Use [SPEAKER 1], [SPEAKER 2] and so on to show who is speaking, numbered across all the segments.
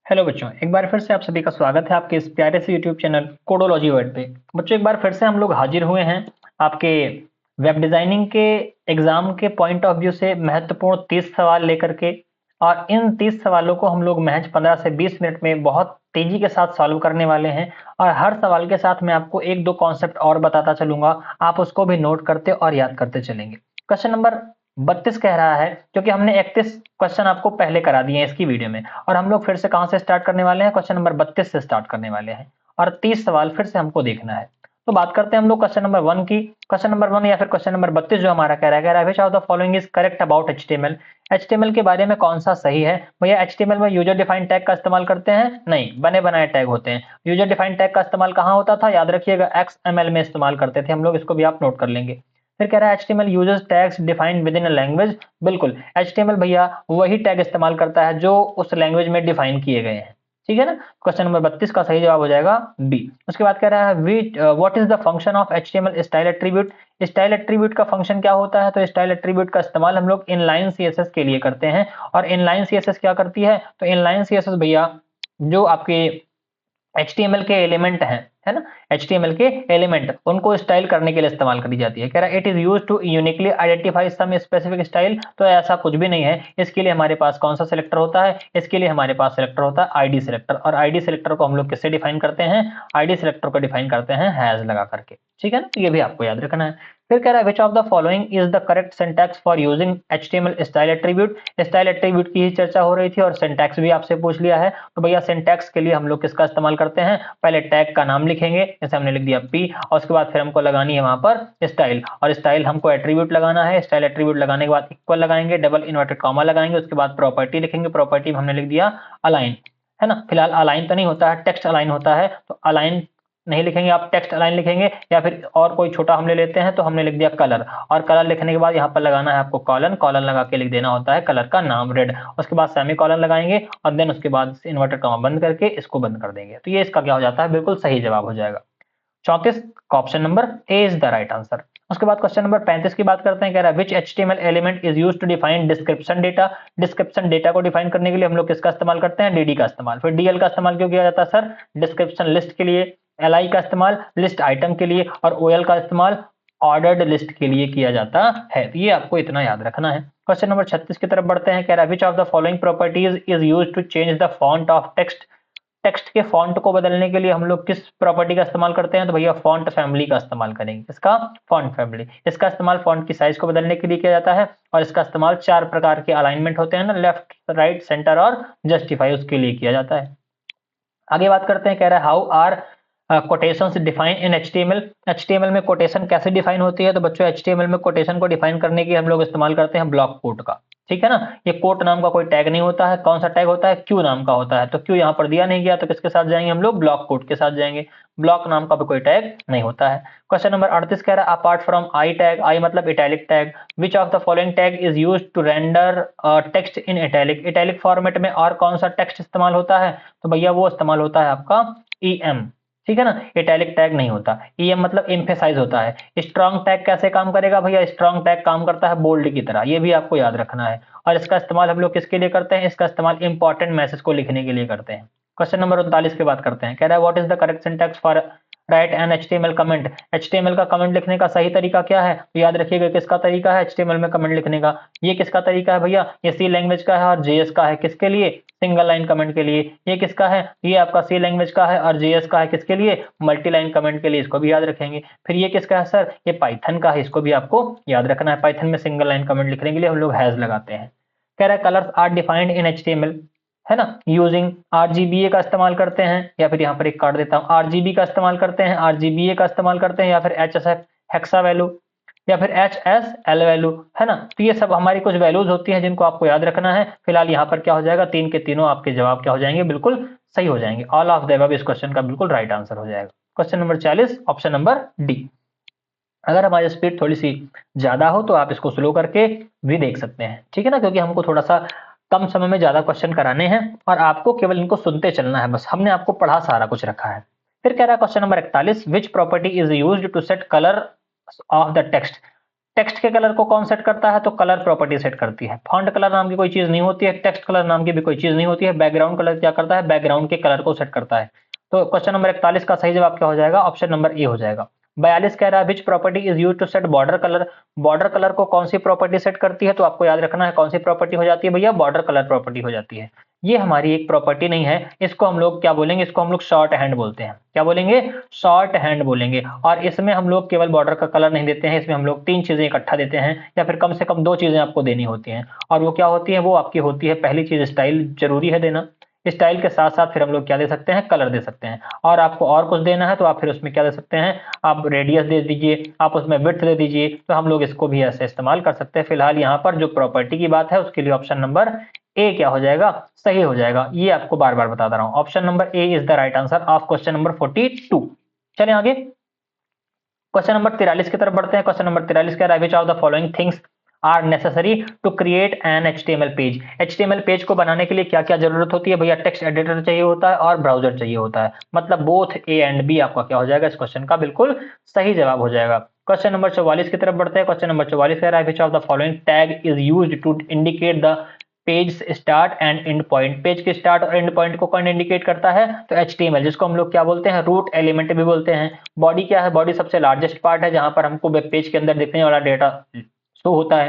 [SPEAKER 1] Hello बच्चों, एक बार फिर से आप सभी का स्वागत है आपके इस प्यारे से यूट्यूब चैनल कोडोलॉजी वर्ल्ड पे। बच्चों, एक बार फिर से हम लोग हाजिर हुए हैं आपके वेब डिजाइनिंग के एग्जाम के पॉइंट ऑफ व्यू से महत्वपूर्ण 30 सवाल लेकर के। और इन 30 सवालों को हम लोग महज 15 से 20 मिनट में बहुत तेजी के साथ सॉल्व करने वाले हैं। और हर सवाल के साथ मैं आपको एक दो कॉन्सेप्ट और बताता चलूंगा, आप उसको भी नोट करते और याद करते चलेंगे। क्वेश्चन नंबर 32 कह रहा है, क्योंकि हमने 31 क्वेश्चन आपको पहले करा दिए हैं इसकी वीडियो में, और हम लोग फिर से कहां से स्टार्ट करने वाले हैं, क्वेश्चन नंबर 32 से स्टार्ट करने वाले हैं। और 30 सवाल फिर से हमको देखना है। तो बात करते हैं हम लोग क्वेश्चन नंबर 1 की। क्वेश्चन नंबर 1 या फिर क्वेश्चन नंबर 32 जो हमारा कह रहा है which of the following is correct about HTML. HTML के बारे में कौन सा सही है भैया? एचटीएमएल में यूजर डिफाइंड टैग का इस्तेमाल करते हैं? नहीं, बने बनाए टैग होते हैं। यूजर डिफाइंड टैग का इस्तेमाल कहां होता था? याद रखिएगा, एक्सएमएल में इस्तेमाल करते थे हम लोग, इसको भी आप नोट कर लेंगे। फिर कह रहा है HTML uses tags defined with in a language. बिल्कुल, एचटीएमएल भैया वही टैग इस्तेमाल करता है जो उस लैंग्वेज में डिफाइन किए गए हैं। ठीक है ना? क्वेश्चन नंबर 32 का सही जवाब हो जाएगा बी। उसके बाद कह रहा है what is the function of HTML style attribute. Style attribute का फंक्शन क्या होता है? तो स्टाइल एट्रीब्यूट का इस्तेमाल हम लोग इनलाइन सीएसएस के लिए करते हैं। और इनलाइन सीएसएस क्या करती है? तो इनलाइन सीएसएस भैया जो आपके एचटीएमएल के एलिमेंट हैं, है ना, एचटीएमएल के एलिमेंट उनको स्टाइल करने के लिए इस्तेमाल करी जाती है। कह रहा है it is use to uniquely identify some specific style. तो ऐसा कुछ भी नहीं है। इसके लिए हमारे पास कौन सा सिलेक्टर होता है? इसके लिए हमारे पास सिलेक्टर होता है आईडी सिलेक्टर। और आईडी सिलेक्टर को हम लोग किससे डिफाइन करते हैं? आईडी सिलेक्टर को डिफाइन करते हैं हैज लगा करके। ठीक है ना? तो ये भी आपको याद रखना है। फिर कह रहा है which of the following is the correct syntax for using HTML style attribute. Style attribute की ही चर्चा हो रही थी और सिंटैक्स भी आपसे पूछ लिया है। तो भैया सिंटैक्स के लिए हम लोग किसका इस्तेमाल करते हैं? पहले टैग का नाम लिखेंगे, जैसे हमने लिख दिया पी, और उसके बाद फिर हमको लगानी है वहां पर स्टाइल। और स्टाइल हमको एट्रीब्यूट लगाना है। स्टाइल एट्रीब्यूट लगाने के बाद इक्वल लगाएंगे, डबल इन्वर्टेड कॉमा लगाएंगे, उसके बाद प्रॉपर्टी लिखेंगे। प्रॉपर्टी में हमने लिख दिया अलाइन, है ना। फिलहाल अलाइन तो नहीं होता है, टेक्स्ट अलाइन होता है, तो अलाइन नहीं लिखेंगे, आप टेक्स्ट अलाइन लिखेंगे। या फिर और कोई छोटा हम ले लेते हैं, तो हमने लिख दिया कलर। और कलर लिखने के बाद यहाँ पर लगाना है आपको कॉलन। कॉलन लगा के लिख देना होता है कलर का नाम रेड। उसके बाद सेमी कॉलन लगाएंगे और देन उसके बाद इन्वर्टेड कॉमा बंद करके इसको बंद कर देंगे। तो ये इसका क्या हो जाता है? बिल्कुल सही जवाब हो जाएगा 34 का option number A is the right answer. उसके बाद क्वेश्चन नंबर 35 की बात करते हैं। कह रहा है which HTML element is used to define description data. Description data को डिफाइन करने के लिए हम लोग किसका इस्तेमाल करते हैं? डीडी का इस्तेमाल। फिर डीएल का इस्तेमाल क्यों किया जाता है सर? डिस्क्रिप्शन लिस्ट के लिए। एलआई का इस्तेमाल लिस्ट आइटम के लिए। और ओएल का इस्तेमाल ऑर्डर्ड लिस्ट के लिए किया जाता है। तो ये आपको इतना याद रखना है। क्वेश्चन नंबर 36 की तरफ बढ़ते हैं। कह रहा है which of the following properties is used to change the font of text. Text के फॉन्ट को बदलने के लिए हम लोग किस प्रॉपर्टी का इस्तेमाल करते हैं? तो भैया फॉन्ट फैमिली का इस्तेमाल करेंगे। इसका फॉन्ट फैमिली, इसका इस्तेमाल फॉन्ट की साइज को बदलने के लिए किया जाता है। और इसका इस्तेमाल 4 प्रकार के अलाइनमेंट होते हैं ना, लेफ्ट, राइट, सेंटर और जस्टिफाई, उसके लिए किया जाता है। आगे बात करते हैं। कह रहा है how are quotations define in HTML. HTML में कोटेशन कैसे डिफाइन होती है? तो बच्चों एचटीएमएल में कोटेशन को डिफाइन करने की हम लोग इस्तेमाल करते हैं ब्लॉक कोट का। ठीक है ना? ये कोट नाम का कोई टैग नहीं होता है। कौन सा टैग होता है? क्यू नाम का होता है। तो क्यू यहाँ पर दिया नहीं गया, तो किसके साथ जाएंगे हम लोग? ब्लॉक कोट के साथ जाएंगे। ब्लॉक नाम का भी कोई टैग नहीं होता है। क्वेश्चन नंबर 38 कह रहा है apart from I tag, I मतलब italic tag, which of the following tag is used to render text in italic. Italic format में और कौन सा टेक्स्ट इस्तेमाल होता है? तो भैया वो इस्तेमाल होता है आपका ईएम। ठीक है ना? इटैलिक टैग नहीं होता। ईएम मतलब एम्फेसाइज होता है। स्ट्रॉन्ग टैग कैसे काम करेगा भैया? स्ट्रॉन्ग टैग काम करता है बोल्ड की तरह, ये भी आपको याद रखना है। और इसका इस्तेमाल हम लोग किसके लिए करते हैं? इसका इस्तेमाल इंपॉर्टेंट मैसेज को लिखने के लिए करते हैं। क्वेश्चन नंबर 39 की बात करते हैं। कह रहा है what is the correct syntax for write an HTML comment. HTML का कमेंट लिखने का सही तरीका क्या है? तो याद रखिएगा किसका तरीका है एचटीएमएल में कमेंट लिखने का? ये किसका तरीका है भैया? ये सी लैंग्वेज का है और जेएस का है। किसके लिए? सिंगल लाइन कमेंट के लिए। ये किसका है? ये आपका सी लैंग्वेज का है और जेएस का है किसके लिए? मल्टी लाइन कमेंट के लिए। इसको भी याद रखेंगे। फिर ये किसका है सर? ये पाइथन का है, इसको भी आपको याद रखना है। पाइथन में सिंगल लाइन कमेंट लिखने के लिए हम लोग हैज लगाते हैं। कह रहा है colours are defined in HTML, है ना, यूजिंग आरजीबीए का इस्तेमाल करते हैं, या फिर यहाँ पर एक काट देता हूँ, आरजीबी का इस्तेमाल करते हैं, आरजीबीए का इस्तेमाल करते हैं, या फिर एचएसएफ हेक्सा वैल्यू, या फिर एचएसएल वैल्यू, है ना। तो ये सब हमारी कुछ वैल्यूज होती हैं जिनको आपको याद रखना है। फिलहाल यहाँ पर क्या हो जाएगा? तीन के तीनों आपके जवाब क्या हो जाएंगे? बिल्कुल सही हो जाएंगे। ऑल ऑफ द अबव इस क्वेश्चन का बिल्कुल राइट आंसर हो जाएगा। Question number 40 option number D. अगर हमारी स्पीड थोड़ी सी ज्यादा हो तो आप इसको स्लो करके भी देख सकते हैं। ठीक है ना? क्योंकि हमको थोड़ा सा कम समय में ज्यादा क्वेश्चन कराने हैं और आपको केवल इनको सुनते चलना है, बस हमने आपको पढ़ा सारा कुछ रखा है। फिर कह रहा है question number 41 which property is used to set colour of the text. Text के कलर को कौन सेट करता है? तो कलर प्रॉपर्टी सेट करती है। फॉन्ट कलर नाम की कोई चीज नहीं होती है, टेक्स्ट कलर नाम की भी कोई चीज नहीं होती है। बैकग्राउंड कलर क्या करता है? बैकग्राउंड के कलर को सेट करता है। तो क्वेश्चन नंबर 41 का सही जवाब क्या हो जाएगा? ऑप्शन नंबर ए हो जाएगा। 42 कह रहा है which property is use to set border colour. Border colour को कौन सी प्रॉपर्टी सेट करती है? तो आपको याद रखना है कौन सी प्रॉपर्टी हो जाती है भैया? बॉर्डर कलर प्रॉपर्टी हो जाती है। ये हमारी एक प्रॉपर्टी नहीं है, इसको हम लोग क्या बोलेंगे? इसको हम लोग शॉर्ट हैंड बोलते हैं। क्या बोलेंगे? शॉर्ट हैंड बोलेंगे। और इसमें हम लोग केवल बॉर्डर का कलर नहीं देते हैं, इसमें हम लोग 3 चीजें इकट्ठा देते हैं, या फिर कम से कम 2 चीजें आपको देनी होती हैं। और वो क्या होती है? वो आपकी होती है, पहली चीज स्टाइल जरूरी है देना। स्टाइल के साथ साथ फिर हम लोग क्या दे सकते हैं? कलर दे सकते हैं। और आपको और कुछ देना है तो आप फिर उसमें क्या दे सकते हैं? आप रेडियस दे दीजिए, आप उसमें विड्थ दे दीजिए, तो हम लोग इसको भी ऐसे इस्तेमाल कर सकते हैं। फिलहाल यहाँ पर जो प्रॉपर्टी की बात है उसके लिए ऑप्शन नंबर ए क्या हो जाएगा? सही हो जाएगा। ये आपको बार बार बता रहा हूं, option number A is the right answer of question number 42। चलें आगे, क्वेश्चन नंबर 43 की तरफ बढ़ते हैं। क्वेश्चन नंबर 43 कह रहा है which of the following things are necessary to create an HTML page. HTML page को बनाने के लिए क्या क्या जरूरत होती है भैया? टेक्स्ट एडिटर चाहिए होता है और ब्राउजर चाहिए होता है। मतलब बोथ ए एंड बी आपका क्या हो जाएगा? इस क्वेश्चन का बिल्कुल सही जवाब हो जाएगा। क्वेश्चन नंबर 44 की तरफ बढ़ते हैं। क्वेश्चन नंबर 44 कह रहा है which of the following tag is used to indicate the page start and end point. Page के स्टार्ट और एंड पॉइंट को कौन इंडिकेट करता है? तो एचटीएमएल, जिसको हम लोग क्या बोलते हैं? रूट एलिमेंट भी बोलते हैं। बॉडी क्या है? बॉडी सबसे लार्जेस्ट पार्ट है जहां पर हमको वेब पेज के अंदर दिखने वाला डेटा शो होता है।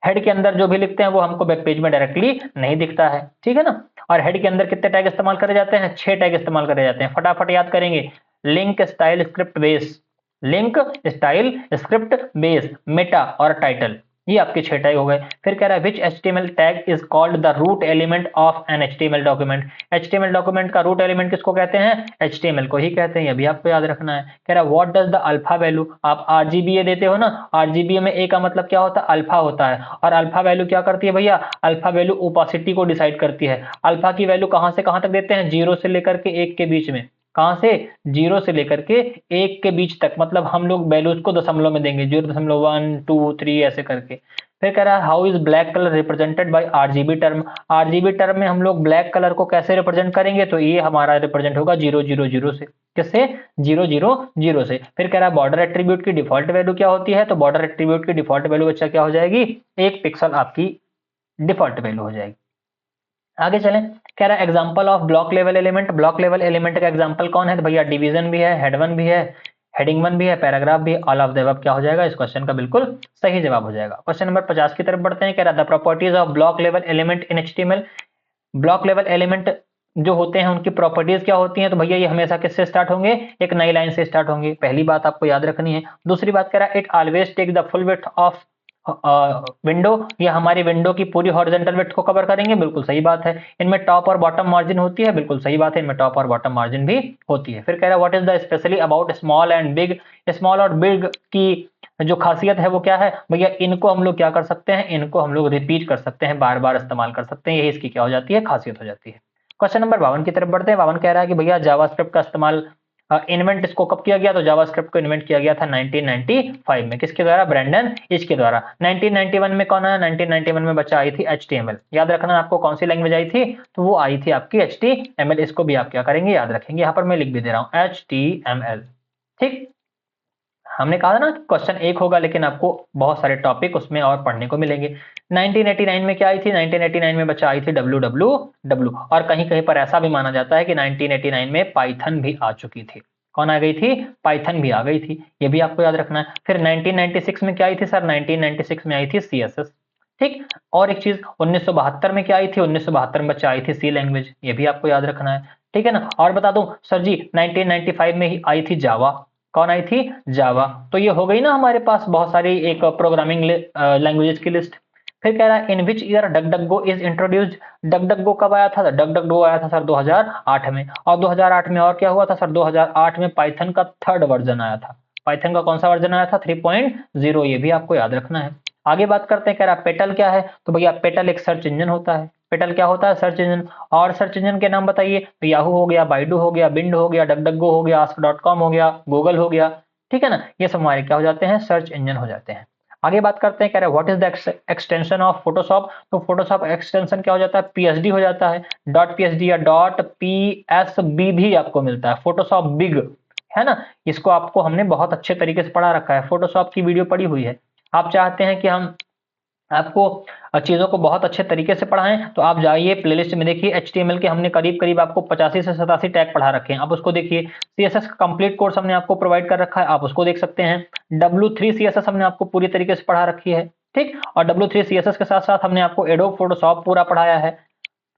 [SPEAKER 1] हेड के अंदर जो भी लिखते हैं वो हमको वेब पेज में डायरेक्टली नहीं दिखता है, ठीक है ना। और हेड के अंदर कितने टैग इस्तेमाल करे जाते हैं? 6 टैग इस्तेमाल करे जाते हैं। फटाफट याद करेंगे। Link, style, script, base. Link, style, script, base, Meta और टाइटल, ये आपके 6 टैग हो गए। फिर कह रहा है which HTML tag is called the root element of an HTML document. HTML document का रूट एलिमेंट किसको कहते हैं? एचटीएमएल को ही कहते हैं, ये भी आपको याद रखना है। कह रहा है what does the alpha value. आप आरजीबीए देते हो ना, आरजीबीए में ए का मतलब क्या होता है? अल्फा होता है। और अल्फा वैल्यू क्या करती है भैया? अल्फा वैल्यू ओपासिटी को डिसाइड करती है। अल्फा की वैल्यू कहां से कहां तक देते हैं? 0 से लेकर के 1 के बीच में। कहां से? 0 से लेकर के 1 के बीच तक। मतलब हम लोग वैल्यूज को दशमलव में देंगे, 0.1 2 3 ऐसे करके। फिर कह रहा है how is black colour represented by RGB term. RGB term में हम लोग ब्लैक कलर को कैसे रिप्रेजेंट करेंगे? तो ये हमारा रिप्रेजेंट होगा 000 से। किससे? 000 से। फिर कह रहा है बॉर्डर एट्रीब्यूट की डिफॉल्ट वैल्यू क्या होती है? तो बॉर्डर एट्रीब्यूट की डिफॉल्ट वैल्यू बच्चा क्या हो जाएगी? 1 पिक्सल आपकी डिफॉल्ट वैल्यू हो जाएगी। आगे चलें, कह रहा है example of block level element. Block level element का एग्जांपल कौन है? तो भैया डिवीजन भी है, हेड वन भी है, हेडिंग वन भी है, पैराग्राफ भी। ऑल ऑफ द अबव क्या हो जाएगा? इस क्वेश्चन का बिल्कुल सही जवाब हो जाएगा। क्वेश्चन नंबर 50 की तरफ बढ़ते हैं। कह रहा है the properties of block level element in HTML. Block level element जो होते हैं उनकी प्रॉपर्टीज क्या होती हैं? तो भैया ये हमेशा किससे स्टार्ट होंगे? एक नई लाइन से स्टार्ट होंगे। पहली बात आपको याद रखनी है। दूसरी बात कह रहा है it always take the full width of window. ये हमारी विंडो की पूरी हॉरिजॉन्टल विड्थ को कवर करेंगे, बिल्कुल सही बात है। इनमें टॉप और बॉटम मार्जिन होती है, बिल्कुल सही बात है, इनमें टॉप और बॉटम मार्जिन भी होती है। फिर कह रहा है what is the specially about small and big. Small और बिग की जो खासियत है वो क्या है? भैया इनको हम लोग क्या कर सकते हैं? इनको हम लोग रिपीट कर सकते हैं, बार बार इस्तेमाल कर सकते हैं, यही इसकी क्या हो जाती है? खासियत हो जाती है। क्वेश्चन नंबर 52 की तरफ बढ़ते हैं। 52 कह रहा है कि भैया जावास्क्रिप्ट का इस्तेमाल इन्वेंट इसको कब किया गया? तो जावास्क्रिप्ट को इन्वेंट किया गया था 1995 में। किसके द्वारा? ब्रैंडन इच के द्वारा। 1991 में कौन आया? 1991 में बच्चा आई थी एचटीएमएल। याद रखना आपको कौन सी लैंग्वेज आई थी? तो वो आई थी आपकी एचटीएमएल। इसको भी आप क्या करेंगे? याद रखेंगे। यहाँ पर मैं लिख भी दे रहा हूँ एचटीएमएल, ठीक। हमने कहा था ना क्वेश्चन एक होगा, लेकिन आपको बहुत सारे टॉपिक उसमें और पढ़ने को मिलेंगे। 1989 में क्या आई थी? 1989 में बच्चा आई थी www। और कहीं कहीं पर ऐसा भी माना जाता है कि 1989 में पाइथन भी आ चुकी थी। कौन आ गई थी? पाइथन भी आ गई थी, ये भी आपको याद रखना है। फिर 1996 में क्या आई थी सर? 1996 में आई थी सीएसएस, ठीक। और एक चीज 1972 में क्या आई थी? 1972 में बच्चा आई थी सी लैंग्वेज, ये भी आपको याद रखना है, ठीक है ना। और बता दूं सर जी 1995 में ही आई थी जावा। कौन आई थी? जावा। तो ये हो गई ना हमारे पास बहुत सारी एक प्रोग्रामिंग लैंग्वेजेस की लिस्ट। फिर कह रहा है इन विच ईयर डकडगो इज इंट्रोड्यूस्ड। डकडगो कब आया था? डकडगो आया था सर 2008 में। और 2008 में और क्या हुआ था सर? 2008 में पाइथन का 3rd वर्जन आया था। पाइथन का कौन सा वर्जन आया था? 3.0, ये भी आपको याद रखना है। आगे बात करते हैं, कह रहा है पेटल क्या है? तो भैया पेटल एक सर्च इंजन होता है। पेटल क्या होता है? Search engine. और सर्च इंजन के नाम बताइए। तो याहू हो गया, बाइडू हो गया, बिंड हो गया, डकडगो हो गया, ask.com हो गया, गूगल हो गया, ठीक है ना। ये सब हमारे क्या हो जाते हैं? सर्च इंजन हो जाते हैं। आगे बात करते हैं, कह रहे हैं what is the extension of Photoshop. तो फोटोशॉप एक्सटेंशन क्या हो जाता है? पीएचडी हो जाता है। डॉट पीएचडी या डॉट पीएसबी भी आपको मिलता है। फोटोशॉप बिग है ना, इसको आपको हमने बहुत अच्छे तरीके से पढ़ा रखा है, फोटोशॉप की वीडियो पड़ी हुई है। आप चाहते हैं कि हम आपको चीज़ों को बहुत अच्छे तरीके से पढ़ाएं, तो आप जाइए प्लेलिस्ट में देखिए, HTML के हमने करीब करीब आपको 85 से 87 टैग पढ़ा रखे हैं, आप उसको देखिए। CSS का कंप्लीट कोर्स हमने आपको प्रोवाइड कर रखा है, आप उसको देख सकते हैं। W3 CSS हमने आपको पूरी तरीके से पढ़ा रखी है, ठीक। और W3 CSS के साथ साथ हमने आपको एडोब फोटोशॉप पूरा पढ़ाया है,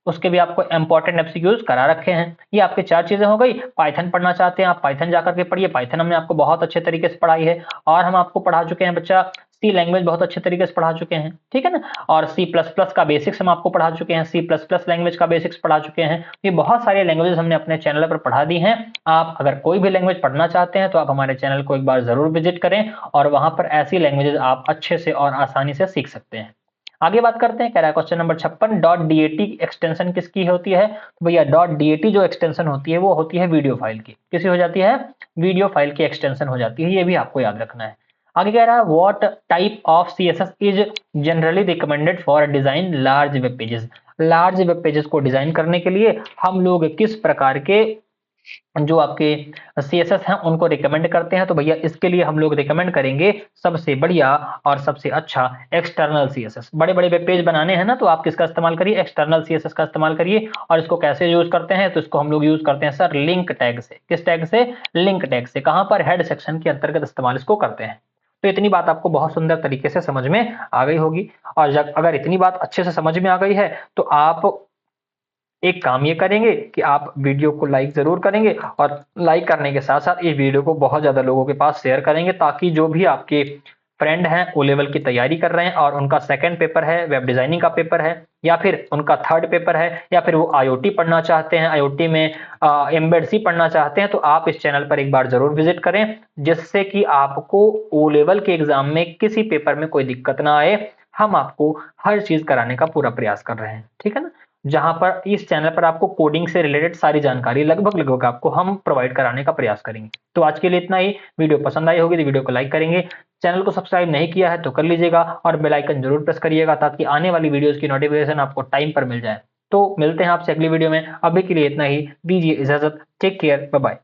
[SPEAKER 1] उसके भी आपको इंपॉर्टेंट एमसीक्यूज करा रखे हैं। ये आपकी 4 चीजें हो गई। पाइथन पढ़ना चाहते हैं आप, पाइथन जाकर के पढ़िए, पाइथन हमने आपको बहुत अच्छे तरीके से पढ़ाई है। और हम आपको पढ़ा चुके हैं बच्चा सी लैंग्वेज बहुत अच्छे तरीके से पढ़ा चुके हैं, ठीक है ना। और सी प्लस प्लस का बेसिक्स हम आपको पढ़ा चुके हैं, सी प्लस प्लस लैंग्वेज का बेसिक्स पढ़ा चुके हैं। ये बहुत सारी लैंग्वेजेस हमने अपने चैनल पर पढ़ा दी हैं। आप अगर कोई भी लैंग्वेज पढ़ना चाहते हैं तो आप हमारे चैनल को एक बार जरूर विजिट करें, और वहां पर ऐसी लैंग्वेजेस आप अच्छे से और आसानी से सीख सकते हैं। आगे बात करते हैं, कह रहा है क्वेश्चन नंबर 56, .dat एक्सटेंशन किसकी होती है। तो भैया .dat जो एक्सटेंशन होती है वो होती है वीडियो फाइल की। किसी हो जाती है, वीडियो फाइल की एक्सटेंशन हो जाती है, ये भी आपको याद रखना है। आगे कह रहा है what type of CSS is generally recommended for design large web pages. Large web pages को डिजाइन करने के लिए हम लोग किस प्रकार के जो आपके सीएसएस हैं उनको रिकमेंड करते हैं। तो भैया इसके लिए हम लोग रिकमेंड करेंगे सबसे बढ़िया और सबसे अच्छा एक्सटर्नल सीएसएस। बड़े बड़े वेब पेज बनाने हैं ना, तो आप किसका इस्तेमाल करिए, एक्सटर्नल सीएसएस का इस्तेमाल करिए। और इसको कैसे यूज करते हैं, तो इसको हम लोग यूज करते हैं सर लिंक टैग से। किस टैग से, लिंक टैग से। कहां पर, हेड सेक्शन के अंतर्गत इस्तेमाल इसको करते हैं। तो इतनी बात आपको बहुत सुंदर तरीके से समझ में आ गई होगी। और अगर इतनी बात अच्छे से समझ में आ गई है तो आप एक काम ये करेंगे कि आप वीडियो को लाइक जरूर करेंगे, और लाइक करने के साथ साथ इस वीडियो को बहुत ज्यादा लोगों के पास शेयर करेंगे, ताकि जो भी आपके फ्रेंड हैं ओ लेवल की तैयारी कर रहे हैं और उनका सेकंड पेपर है, वेब डिजाइनिंग का पेपर है, या फिर उनका थर्ड पेपर है, या फिर वो आईओटी पढ़ना चाहते हैं, आईओटी में एम्बेड सी पढ़ना चाहते हैं, तो आप इस चैनल पर एक बार जरूर विजिट करें, जिससे कि आपको ओ लेवल के एग्जाम में किसी पेपर में कोई दिक्कत ना आए। हम आपको हर चीज कराने का पूरा प्रयास कर रहे हैं, ठीक है ना। जहां पर इस चैनल पर आपको कोडिंग से रिलेटेड सारी जानकारी लगभग आपको हम प्रोवाइड कराने का प्रयास करेंगे। तो आज के लिए इतना ही। वीडियो पसंद आई होगी तो वीडियो को लाइक करेंगे, चैनल को सब्सक्राइब नहीं किया है तो कर लीजिएगा, और बेल आइकन जरूर प्रेस करिएगा, ताकि आने वाली वीडियोस की नोटिफिकेशन आपको टाइम पर मिल जाए। तो मिलते हैं आपसे अगली वीडियो में, अभी के लिए इतना ही, दीजिए इजाजत, टेक केयर, बाय बाय।